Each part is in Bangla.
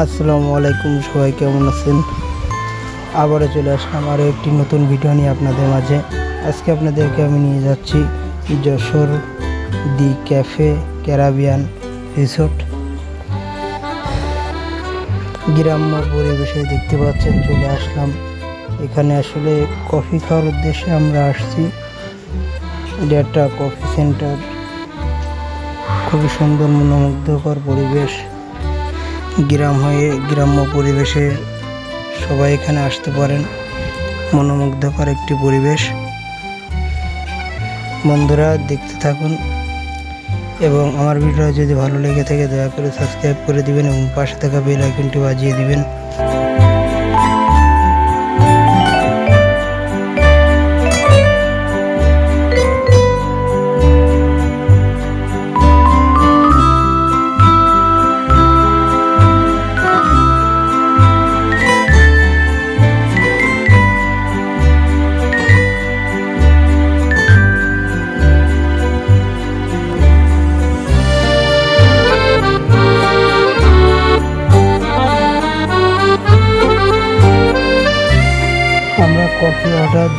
আসসালামু আলাইকুম, সবাই কেমন আছেন? আবারও চলে আসলাম আরও একটি নতুন ভিডিও নিয়ে আপনাদের মাঝে। আজকে আপনাদেরকে আমি নিয়ে যাচ্ছি যশোর দি ক্যাফে ক্যারাবিয়ান রিসোর্ট। গ্রাম্য পরিবেশে দেখতে পাচ্ছেন চলে আসলাম এখানে। আসলে কফি খাওয়ার উদ্দেশ্যে আমরা আসছি। এটা একটা কফি সেন্টার, খুবই সুন্দর মনোমুগ্ধকর পরিবেশ। গ্রাম্য পরিবেশে সবাই এখানে আসতে পারেন। মনোমুগ্ধকর একটি পরিবেশ। বন্ধুরা দেখতে থাকুন এবং আমার ভিডিও যদি ভালো লেগে থাকে দয়া করে সাবস্ক্রাইব করে দিবেন এবং পাশে থাকা বেল আইকনটি বাজিয়ে দিবেন। আমরা কফি অর্ডার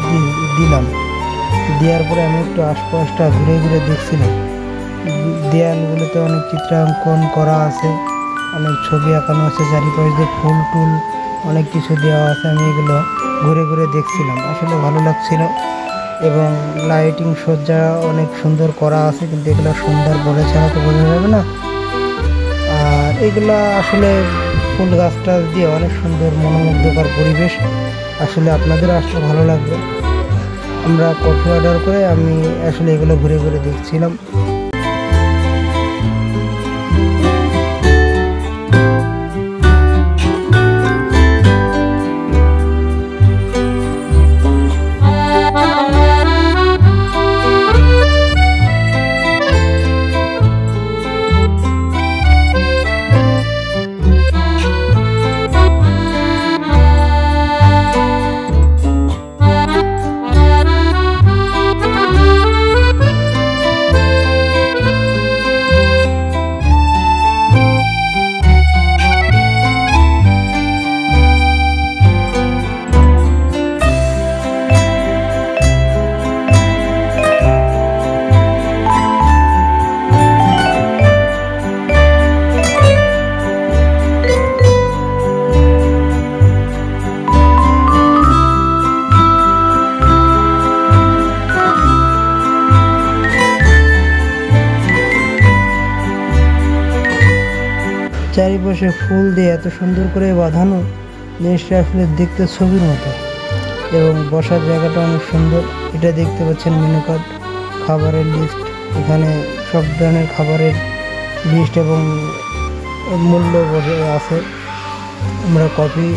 দিলাম। দেওয়ার পরে আমি একটু আশপাশটা ঘুরে ঘুরে দেখছিলাম। দেয়ালগুলোতে অনেক চিত্রাঙ্কন করা আছে, অনেক ছবি আঁকানো আছে, চারিপাশে দিয়ে ফুল টুল অনেক কিছু দেওয়া আছে। আমি এগুলো ঘুরে ঘুরে দেখছিলাম, আসলে ভালো লাগছিল। এবং লাইটিং সজ্জা অনেক সুন্দর করা আছে, কিন্তু এগুলো সন্ধ্যার পরে ছাড়া তো বোঝা যাবে না। আর এগুলা আসলে ফুল গাছ টাছ দিয়ে অনেক সুন্দর মনোমুগ্ধকর পরিবেশ। আসলে আপনাদের আসলে ভালো লাগবে। আমরা কফি অর্ডার করে আমি আসলে এগুলো ঘুরে ঘুরে দেখছিলাম। চারিপাশে ফুল দিয়ে এত সুন্দর করে বাঁধানো, জিনিসটা আসলে দেখতে ছবির মতো। এবং বসার জায়গাটা অনেক সুন্দর। এটা দেখতে পাচ্ছেন মেনু কার্ড, খাবারের লিস্ট। এখানে সব ধরনের খাবারের লিস্ট এবং মূল্য আছে। আমরা কফি